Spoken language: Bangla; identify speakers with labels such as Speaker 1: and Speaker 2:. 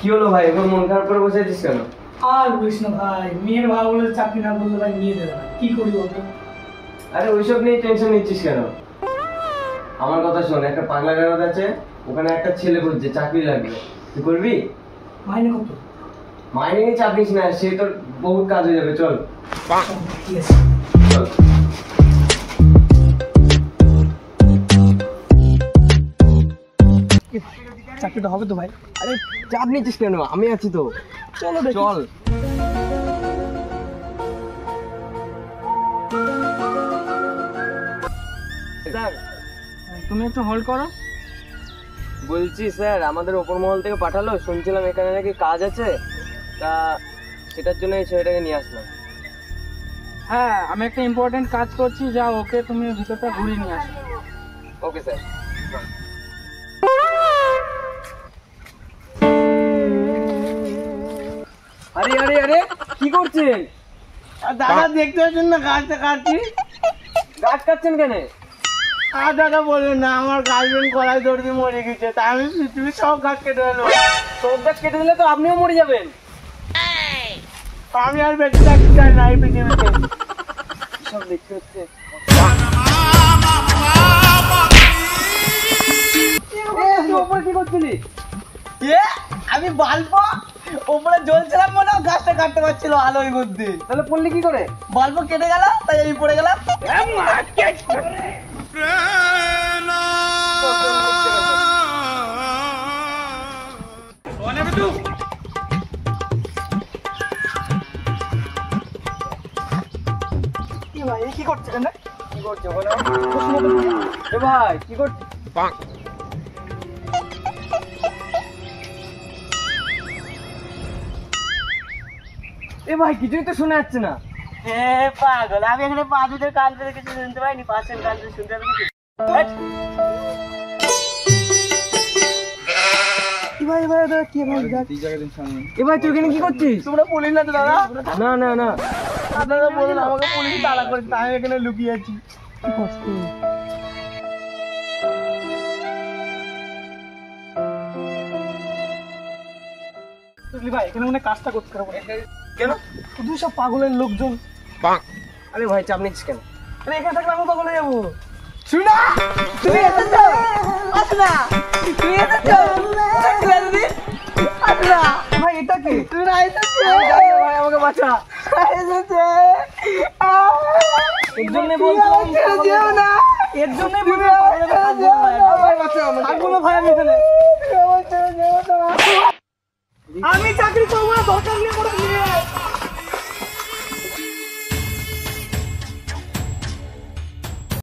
Speaker 1: কি হলো ভাই, এখন মন খারাপ করে বসে আছিস কেন?
Speaker 2: আর বলিস না ভাই, মেয়ের ভাব বলে চাকরি না করলে ভাই নিয়ে দেবে না, কি করি বলতো?
Speaker 1: আরে ওইসব নিয়ে টেনশন নিচ্ছিস কেন? আমার কথা শোন, একটা পাগলা গারদ আছে, ওখানে একটা ছেলে খুঁজছে, চাকরি লাগবে, তুই করবি?
Speaker 2: মাইনে কত?
Speaker 1: মাইনে নিয়ে চাপ নিস না, সে তোর বহুত কাজ হয়ে যাবে, চল।
Speaker 2: ঠিক আছে
Speaker 1: চল।
Speaker 2: চাকরিটা হবে তো ভাই?
Speaker 1: আরে চাপ নিচ্ছিস কেন, আমি আছি তো,
Speaker 2: চলো
Speaker 1: চল। স্যার,
Speaker 2: তুমি একটু হোল্ড করো।
Speaker 1: বলছি স্যার, আমাদের ওপর মহল থেকে পাঠালো, শুনছিলাম এখানে নাকি কাজ আছে, তা সেটার জন্য এই ছেলেটাকে নিয়ে আসলাম।
Speaker 2: হ্যাঁ, আমি একটা ইম্পর্টেন্ট কাজ করছি, যা ওকে তুমি ভিতরটা ঘুরিয়ে নিয়ে আসো।
Speaker 1: Okay sir. আরে আরে আরে, কি করছেন
Speaker 2: দাদা? দেখতে পাচ্ছেন না গাছটা কাটছি?
Speaker 1: গাছ কাটছেন কেন?
Speaker 2: আর দাদা বলবেন না, আমার গার্লফ্রেন্ড কলাই দৌড়তে মরে গেছে, তাই আমি পৃথিবীর সব গাছ কেটে এলো।
Speaker 1: সব গাছ কেটে দিলে তো আপনিও মরে যাবেন।
Speaker 2: আমি আর বেঁচে থাকতে চাই না এই পৃথিবীতে।
Speaker 1: সব দেখতে হচ্ছে। কি করছিলি?
Speaker 2: আমি বাল্ব ওপরে জ্বলছিলাম, মনে হয় গাছটা কাটতে পারছিল আলোর মধ্যে,
Speaker 1: তাহলে পড়লি কি করে?
Speaker 2: বাল্ব কেটে গেল, তাই আমি পড়ে গেলাম। কি করছে কেন?
Speaker 1: কি করছো ওখানে? এ ভাই, কি করছিস? এ ভাই, কিছুই তো শোনা যাচ্ছে না।
Speaker 2: পাগল, আমি এখানে পাঁচদের কান পেতে কিছু শুনতে পাইনি, পাঁচের কান পেতে শুনতে পাবি কিছু?
Speaker 1: এ ভাই, তুই এখানে কি করছিস?
Speaker 2: তোমরা পুলিশ না তো দাদা?
Speaker 1: না না না,
Speaker 2: দাদা বলুন, আমাকে পুলিশ তাড়া করেছে, আমি এখানে লুকিয়ে আছি। বুঝলি ভাই, এখানে মনে কাজটা করতে হবে।
Speaker 1: কেন?
Speaker 2: শুধু সব পাগলের লোকজন।
Speaker 1: আরে ভাই, চাপ নিচ্ছিস কেন?
Speaker 2: আরে এখানে থাকলে আমি পাগল হয়ে যাবো। শুনা, তুমি এসেছো? আসনা, তুমি এসেছো? আসনা ভাই, এটা কি? তুমি না এসেছো?
Speaker 1: ভাই, আমাকে বাঁচা।
Speaker 2: এসেছে,
Speaker 1: এর জন্য বলছিলাম
Speaker 2: যেও না, এর জন্যই বলছিলাম থাকবো না ভাই আমি এখানে। আমি চাকরি করবো না, দরকার নেই।